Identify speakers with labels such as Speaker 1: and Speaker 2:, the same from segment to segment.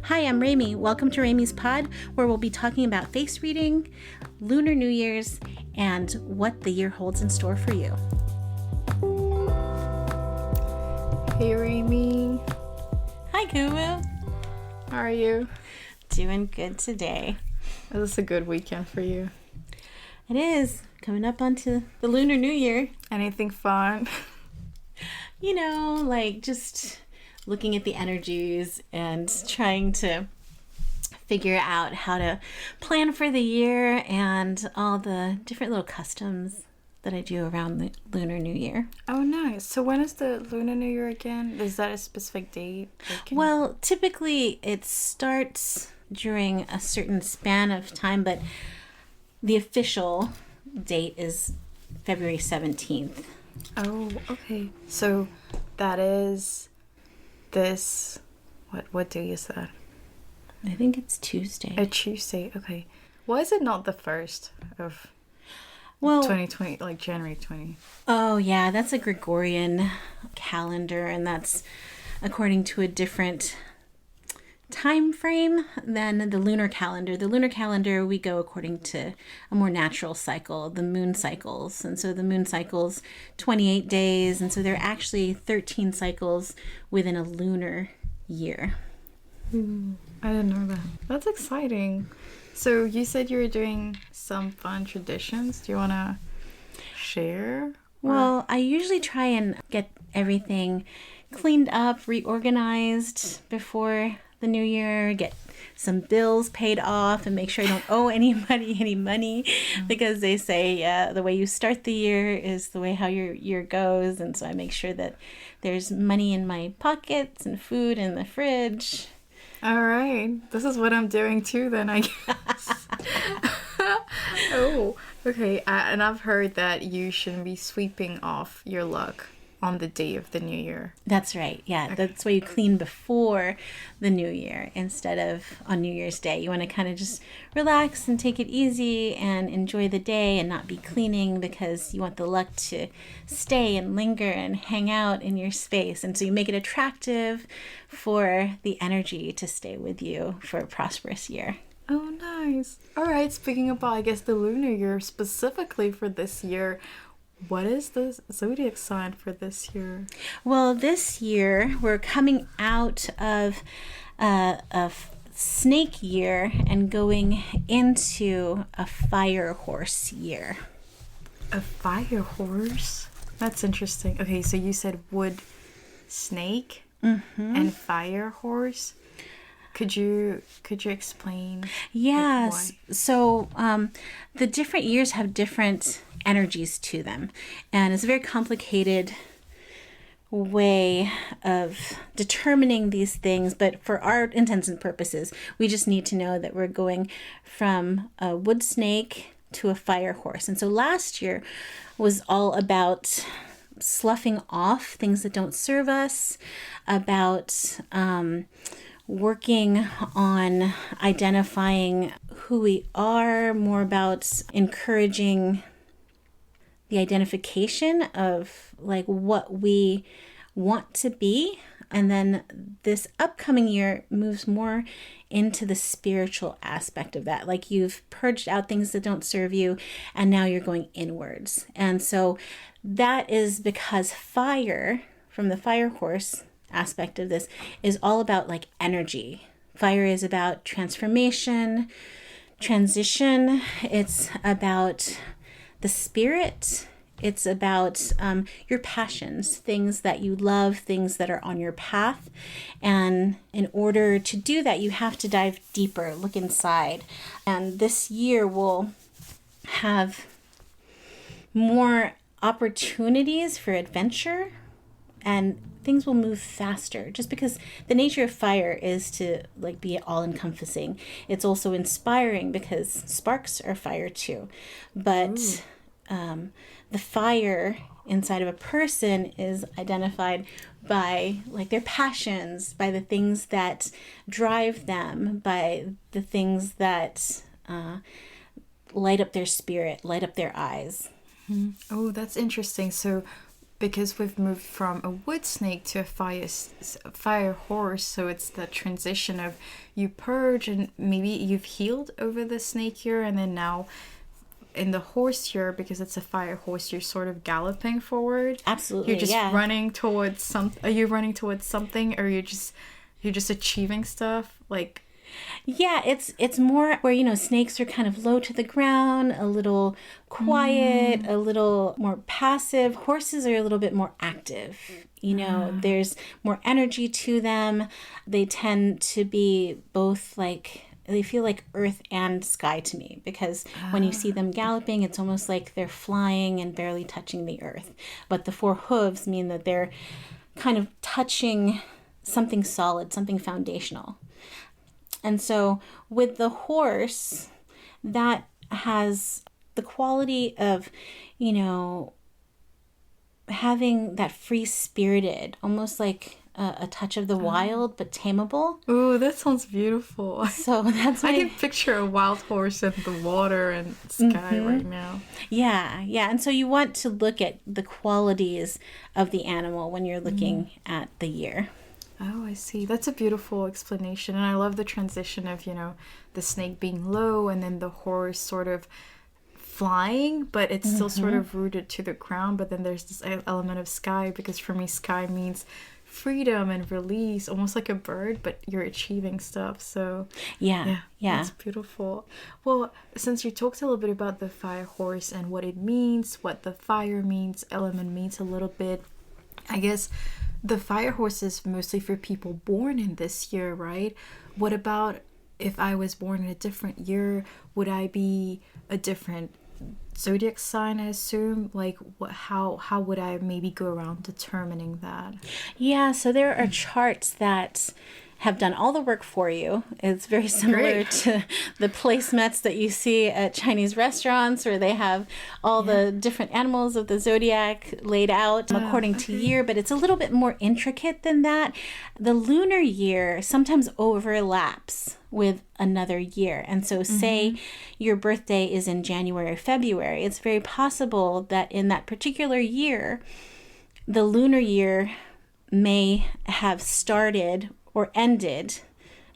Speaker 1: Hi, I'm Remee. Welcome to Remee's Pod, where we'll be talking about face reading, Lunar New Year's, and what the year holds in store for you.
Speaker 2: Hey, Remee.
Speaker 1: Hi, Kumu.
Speaker 2: How are you?
Speaker 1: Doing good today.
Speaker 2: Is this a good weekend for you?
Speaker 1: It is. Coming up onto the Lunar New Year.
Speaker 2: Anything fun?
Speaker 1: You know, like just looking at the energies and trying to figure out how to plan for the year and all the different little customs that I do around the Lunar New Year.
Speaker 2: Oh, nice. So when is the Lunar New Year again? Is that a specific date?
Speaker 1: Well, typically it starts during a certain span of time, but the official date is February 17th.
Speaker 2: Oh, okay. So that is this... What day is that?
Speaker 1: I think it's Tuesday.
Speaker 2: A Tuesday, okay. Why is it not the 1st of 2020, like January 20?
Speaker 1: Oh, yeah, that's a Gregorian calendar, and that's according to a different time frame than the lunar calendar. The lunar calendar, we go according to a more natural cycle, the moon cycles. And so the moon cycles 28 days, and so there are actually 13 cycles within a lunar year.
Speaker 2: I didn't know that. That's exciting. So you said you were doing some fun traditions. Do you want to share?
Speaker 1: Well, I usually try and get everything cleaned up, reorganized before the new year, get some bills paid off and make sure I don't owe anybody any money because they say the way you start the year is the way how your year goes. And so I make sure that there's money in my pockets and food in the fridge.
Speaker 2: All right. This is what I'm doing too then, I guess. Oh, okay. And I've heard that you shouldn't be sweeping off your luck on the day of the new year.
Speaker 1: That's right. Yeah, okay. That's why you clean before the new year instead of on New Year's Day. You want to kind of just relax and take it easy and enjoy the day and not be cleaning because you want the luck to stay and linger and hang out in your space. And so you make it attractive for the energy to stay with you for a prosperous year.
Speaker 2: Oh, nice. All right. Speaking about, I guess, the lunar year specifically for this year, what is the zodiac sign for this year?
Speaker 1: Well, this year we're coming out of a snake year and going into a fire horse year.
Speaker 2: A fire horse? That's interesting. Okay, so you said wood snake and fire horse. Could you explain?
Speaker 1: Yes. Why? So the different years have different energies to them, and it's a very complicated way of determining these things, but for our intents and purposes we just need to know that we're going from a wood snake to a fire horse. And so last year was all about sloughing off things that don't serve us, about working on identifying who we are, more about encouraging the identification of like what we want to be. And then this upcoming year moves more into the spiritual aspect of that. Like you've purged out things that don't serve you and now you're going inwards. And so that is because fire, from the fire horse aspect of this, is all about like energy. Fire is about transformation, transition. It's about the spirit. It's about your passions, things that you love, things that are on your path. And in order to do that, you have to dive deeper, look inside. And this year will have more opportunities for adventure, and things will move faster just because the nature of fire is to like be all encompassing. It's also inspiring because sparks are fire too. But the fire inside of a person is identified by like their passions, by the things that drive them, by the things that light up their spirit, light up their eyes.
Speaker 2: Oh, that's interesting. So because we've moved from a wood snake to a fire horse, so it's the transition of you purge and maybe you've healed over the snake year, and then now in the horse year, because it's a fire horse, you're sort of galloping forward.
Speaker 1: Absolutely,
Speaker 2: You're just
Speaker 1: yeah.
Speaker 2: running towards Are you running towards something, or you're just achieving stuff? Like,
Speaker 1: Yeah, it's more where, snakes are kind of low to the ground, a little quiet, a little more passive. Horses are a little bit more active. There's more energy to them. They tend to be both like, they feel like earth and sky to me, because when you see them galloping, it's almost like they're flying and barely touching the earth. But the four hooves mean that they're kind of touching something solid, something foundational. And so with the horse, that has the quality of, having that free-spirited, almost like a touch of the wild, but tameable.
Speaker 2: ooh, that sounds beautiful.
Speaker 1: So that's
Speaker 2: I
Speaker 1: why,
Speaker 2: can picture a wild horse in the water and sky right now.
Speaker 1: yeah. And so you want to look at the qualities of the animal when you're looking at the year.
Speaker 2: Oh, I see. That's a beautiful explanation. And I love the transition of, the snake being low and then the horse sort of flying, but it's still sort of rooted to the ground. But then there's this element of sky, because for me, sky means freedom and release, almost like a bird, but you're achieving stuff. So
Speaker 1: Yeah.
Speaker 2: that's beautiful. Well, since you talked a little bit about the fire horse and what it means, what the fire means, element means a little bit, I guess the fire horse is mostly for people born in this year, right? What about if I was born in a different year? Would I be a different zodiac sign, I assume? Like, how would I maybe go around determining that?
Speaker 1: Yeah, so there are charts that have done all the work for you. It's very similar to the placemats that you see at Chinese restaurants, where they have all the different animals of the zodiac laid out according to year, but it's a little bit more intricate than that. The lunar year sometimes overlaps with another year. And so say your birthday is in January or February, it's very possible that in that particular year, the lunar year may have started or ended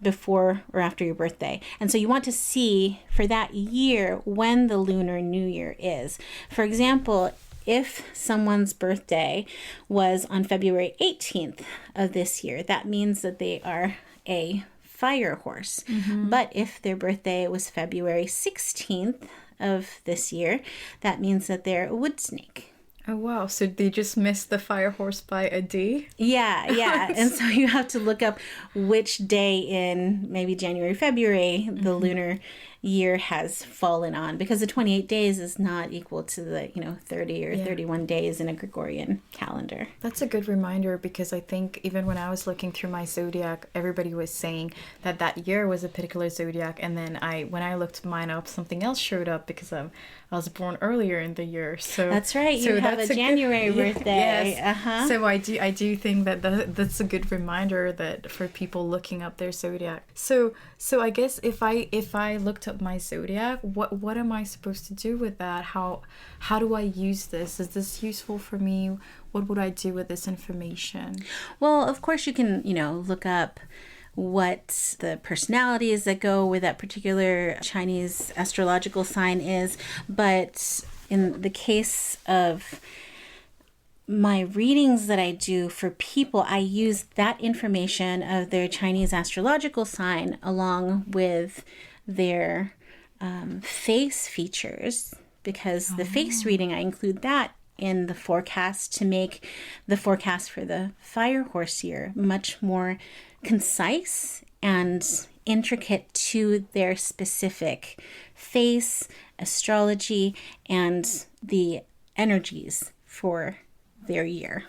Speaker 1: before or after your birthday. And so you want to see for that year when the Lunar New Year is. For example, if someone's birthday was on February 18th of this year, that means that they are a fire horse. But if their birthday was February 16th of this year, that means that they're a wood snake.
Speaker 2: Oh, wow. So they just missed the fire horse by a day?
Speaker 1: Yeah. And so you have to look up which day in maybe January, February, the lunar year has fallen on, because the 28 days is not equal to the 30 or 31 days in a Gregorian calendar.
Speaker 2: That's a good reminder, because I think even when I was looking through my zodiac, everybody was saying that that year was a particular zodiac, and then when I looked mine up, something else showed up, because I was born earlier in the year. So
Speaker 1: that's right. You have a January birthday.
Speaker 2: Yes. So I do think that's a good reminder that for people looking up their zodiac. So I guess if I looked up my zodiac, what am I supposed to do with that? How do I use this? Is this useful for me? What would I do with this information?
Speaker 1: Well, of course you can, look up what the personalities that go with that particular Chinese astrological sign is. But in the case of my readings that I do for people, I use that information of their Chinese astrological sign along with their face features, because the face reading, I include that in the forecast to make the forecast for the fire horse year much more concise and intricate to their specific face, astrology, and the energies for their year.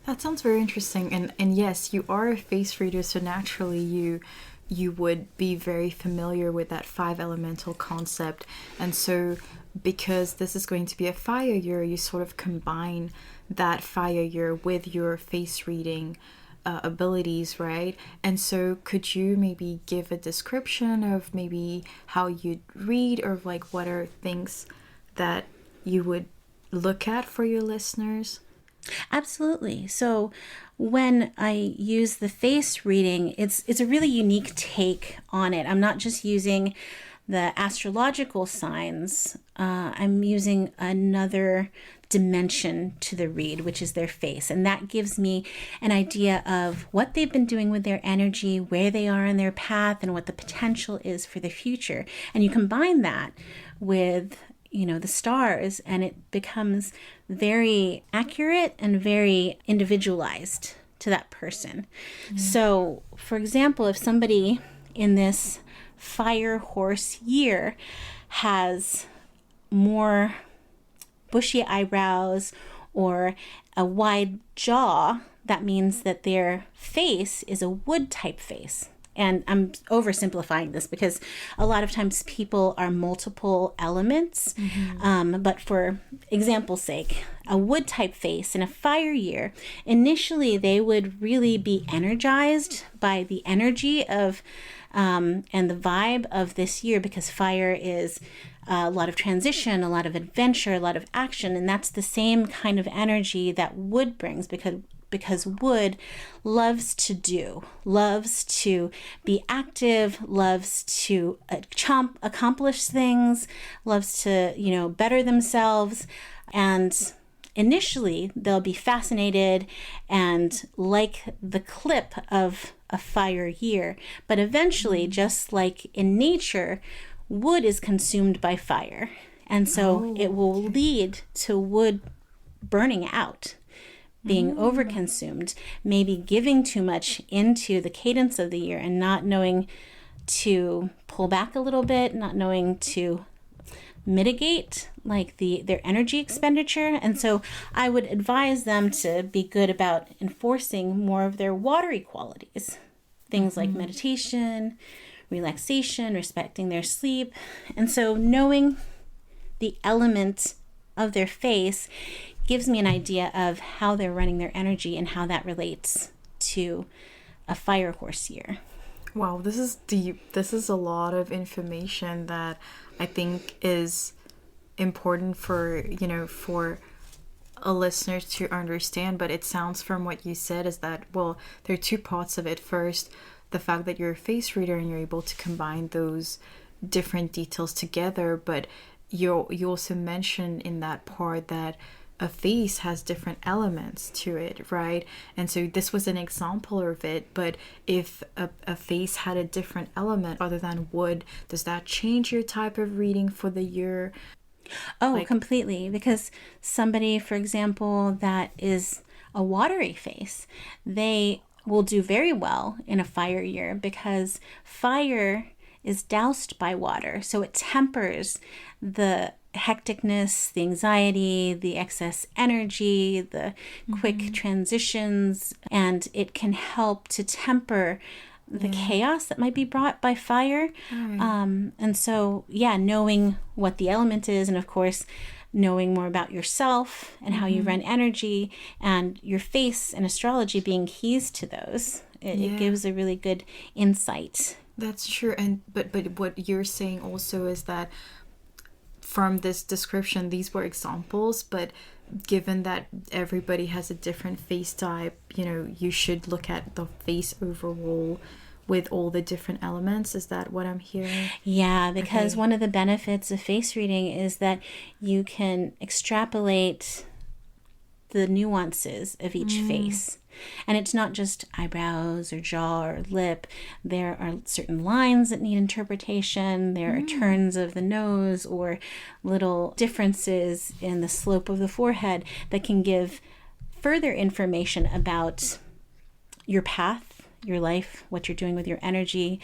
Speaker 2: That sounds very interesting. And yes, you are a face reader, so naturally you would be very familiar with that 5 elemental concept. And so because this is going to be a fire year, you sort of combine that fire year with your face reading abilities, right? And so could you maybe give a description of maybe how you'd read, or like what are things that you would look at for your listeners?
Speaker 1: Absolutely. So when I use the face reading, it's a really unique take on it. I'm not just using the astrological signs. I'm using another dimension to the read, which is their face. And that gives me an idea of what they've been doing with their energy, where they are in their path, and what the potential is for the future. And you combine that with the stars, and it becomes very accurate and very individualized to that person. So, for example, if somebody in this fire horse year has more bushy eyebrows or a wide jaw, that means that their face is a wood type face. And I'm oversimplifying this because a lot of times people are multiple elements. But for example's sake, a wood type face in a fire year, initially they would really be energized by the energy of and the vibe of this year, because fire is a lot of transition, a lot of adventure, a lot of action. And that's the same kind of energy that wood brings, because wood loves to do, loves to be active, loves to accomplish things, loves to, better themselves. And initially, they'll be fascinated and like the clip of a fire year. But eventually, just like in nature, wood is consumed by fire. And so it will lead to wood burning out, being overconsumed, maybe giving too much into the cadence of the year and not knowing to pull back a little bit, not knowing to mitigate like their energy expenditure. And so I would advise them to be good about enforcing more of their watery qualities. Things like meditation, relaxation, respecting their sleep. And so knowing the element of their face gives me an idea of how they're running their energy and how that relates to a fire horse year.
Speaker 2: Wow, this is deep. This is a lot of information that I think is important for a listener to understand. But it sounds from what you said is that, well, there are two parts of it. First, the fact that you're a face reader and you're able to combine those different details together. But you also mentioned in that part that a face has different elements to it, right? And so this was an example of it. But if a face had a different element other than wood, does that change your type of reading for the year?
Speaker 1: Oh, completely. Because somebody, for example, that is a watery face, they will do very well in a fire year because fire is doused by water. So it tempers the hecticness, the anxiety, the excess energy, the quick transitions, and it can help to temper the chaos that might be brought by fire. And so, knowing what the element is, and of course, knowing more about yourself and how you run energy, and your face and astrology being keys to those, it gives a really good insight.
Speaker 2: That's true. And but what you're saying also is that from this description, these were examples, but given that everybody has a different face type, you should look at the face overall with all the different elements. Is that what I'm hearing?
Speaker 1: Yeah, because one of the benefits of face reading is that you can extrapolate the nuances of each face. And it's not just eyebrows or jaw or lip. There are certain lines that need interpretation. There are turns of the nose or little differences in the slope of the forehead that can give further information about your path, your life, what you're doing with your energy,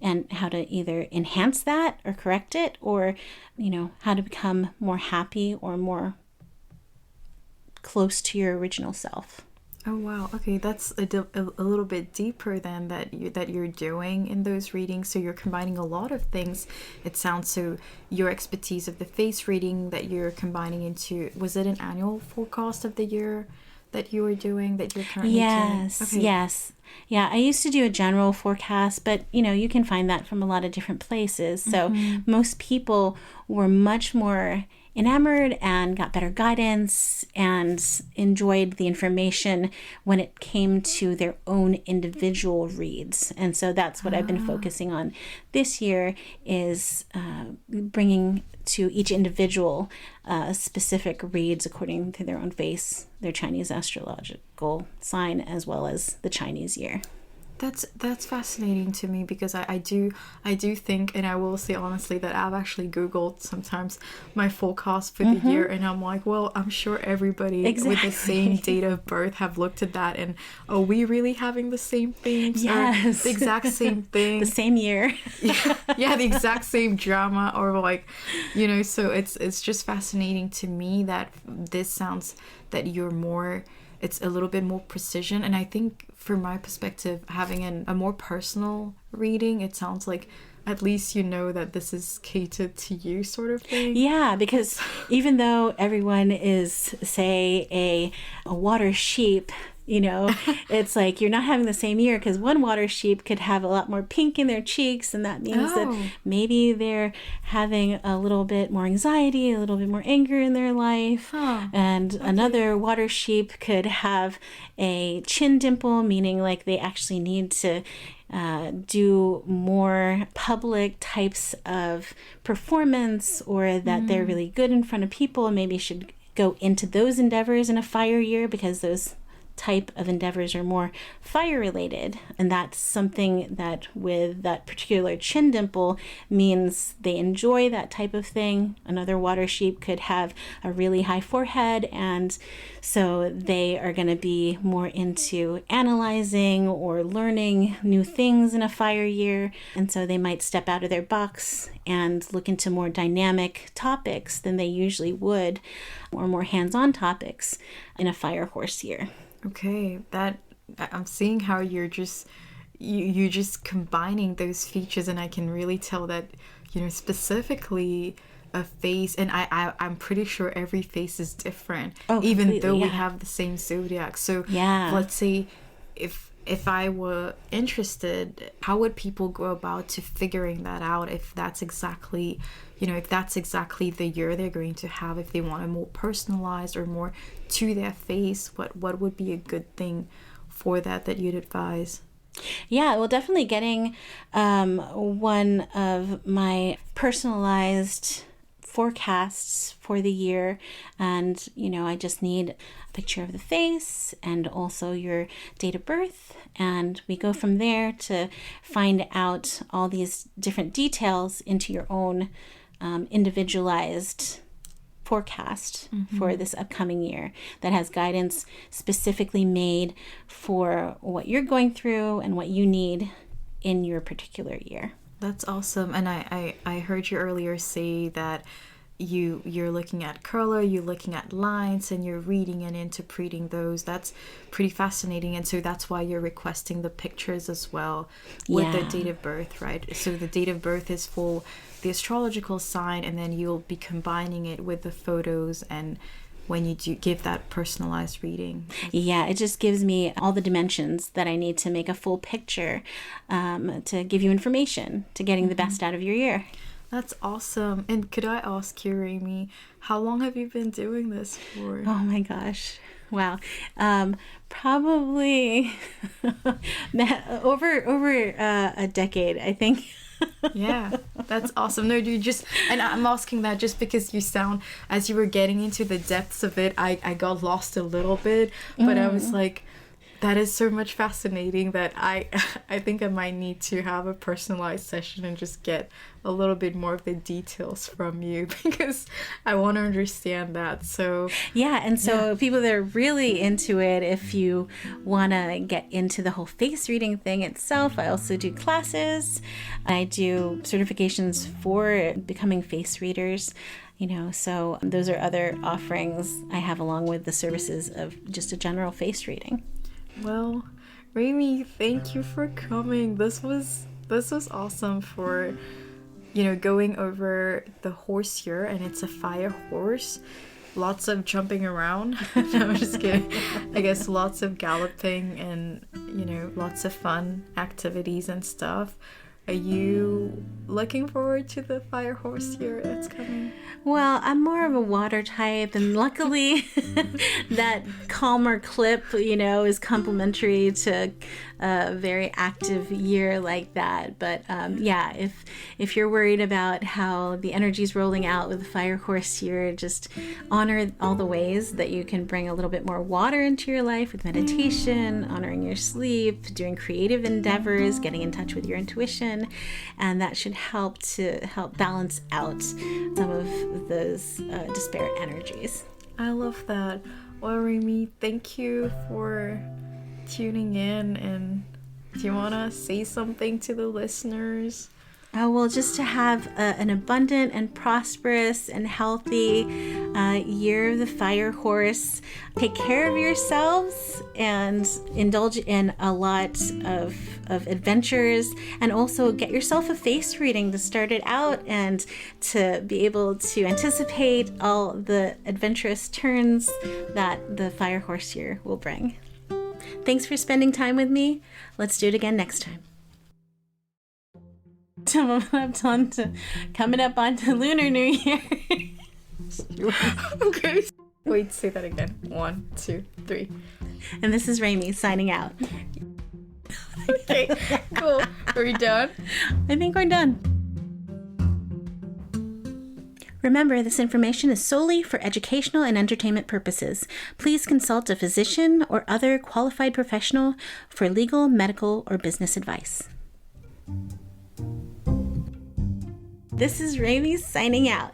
Speaker 1: and how to either enhance that or correct it, or, how to become more happy or more close to your original self.
Speaker 2: Oh wow, okay, that's a little bit deeper than that you're doing in those readings. So you're combining a lot of things. It sounds so your expertise of the face reading that you're combining into, was it an annual forecast of the year that you were doing, that you're currently doing? Okay.
Speaker 1: Yes. Yeah, I used to do a general forecast, but you can find that from a lot of different places. So most people were much more enamored and got better guidance and enjoyed the information when it came to their own individual reads. And so that's what I've been focusing on this year, is bringing to each individual specific reads according to their own face, their Chinese astrological sign, as well as the Chinese year.
Speaker 2: That's fascinating to me, because I do think, and I will say honestly, that I've actually Googled sometimes my forecast for the year, and I'm like, well, I'm sure everybody with the same date of birth have looked at that, and are we really having the same things?
Speaker 1: Yes.
Speaker 2: Or the exact same thing?
Speaker 1: The same year.
Speaker 2: Yeah, the exact same drama, or like, so it's just fascinating to me that this sounds that you're more, it's a little bit more precision. And I think from my perspective, having a more personal reading, it sounds like at least that this is catered to you, sort of thing.
Speaker 1: Yeah, because even though everyone is, say, a water sheep, it's like you're not having the same year, because one water sheep could have a lot more pink in their cheeks, and that means that maybe they're having a little bit more anxiety, a little bit more anger in their life. And another water sheep could have a chin dimple, meaning like they actually need to do more public types of performance, or that they're really good in front of people, and maybe should go into those endeavors in a fire year, because those type of endeavors are more fire related. And that's something that with that particular chin dimple means they enjoy that type of thing. Another water sheep could have a really high forehead, and so they are going to be more into analyzing or learning new things in a fire year. And so they might step out of their box and look into more dynamic topics than they usually would, or more hands-on topics in a fire horse year.
Speaker 2: Okay, that I'm seeing how you're just you just combining those features, and I can really tell that specifically a face, and I'm pretty sure every face is different, even though we have the same zodiac. So let's say if I were interested, how would people go about to figuring that out, if that's exactly the year they're going to have, if they want a more personalized or more to their face, what would be a good thing for that you'd advise?
Speaker 1: Yeah, well, definitely getting one of my personalized forecasts for the year, and I just need a picture of the face and also your date of birth, and we go from there to find out all these different details into your own individualized forecast for this upcoming year that has guidance specifically made for what you're going through and what you need in your particular year.
Speaker 2: That's awesome. And I heard you earlier say that you're looking at color, you're looking at lines, and you're reading and interpreting those. That's pretty fascinating. And so that's why you're requesting the pictures as well with the date of birth, right? So the date of birth is for the astrological sign, and then you'll be combining it with the photos and when you do give that personalized reading.
Speaker 1: Yeah, it just gives me all the dimensions that I need to make a full picture, to give you information to getting the best out of your year.
Speaker 2: That's awesome. And could I ask you, Remee, how long have you been doing this for?
Speaker 1: Oh my gosh. Wow. Probably over a decade, I think.
Speaker 2: Yeah, that's awesome. No, you just, and I'm asking that just because you sound, as you were getting into the depths of it, I got lost a little bit, but I was like, that is so much fascinating that I think I might need to have a personalized session and just get a little bit more of the details from you, because I want to understand that. So
Speaker 1: yeah, and so people that are really into it, if you want to get into the whole face reading thing itself, I also do classes. I do certifications for becoming face readers. So those are other offerings I have along with the services of just a general face reading.
Speaker 2: Well, Remee, thank you for coming. This was awesome for, going over the horse here, and it's a fire horse. Lots of jumping around. No, I'm just kidding. I guess lots of galloping and, lots of fun activities and stuff. Are you looking forward to the fire horse year that's coming?
Speaker 1: Well, I'm more of a water type, and luckily that calmer clip, is complementary to a very active year like that. But yeah, if you're worried about how the energy's rolling out with the fire horse year, just honor all the ways that you can bring a little bit more water into your life with meditation, honoring your sleep, doing creative endeavors, getting in touch with your intuition, and that should help balance out some of those disparate energies.
Speaker 2: I love that. Well, Remee, thank you for tuning in. And do you want to say something to the listeners?
Speaker 1: Well, just to have an abundant and prosperous and healthy year of the fire horse. Take care of yourselves and indulge in a lot of adventures, and also get yourself a face reading to start it out and to be able to anticipate all the adventurous turns that the fire horse year will bring. Thanks for spending time with me. Let's do it again next time. Coming up onto Lunar New Year.
Speaker 2: Okay. Wait, say that again. 1, 2, 3.
Speaker 1: And this is Remee signing out.
Speaker 2: Okay, cool. Are we done?
Speaker 1: I think we're done. Remember, this information is solely for educational and entertainment purposes. Please consult a physician or other qualified professional for legal, medical, or business advice. This is Remee signing out.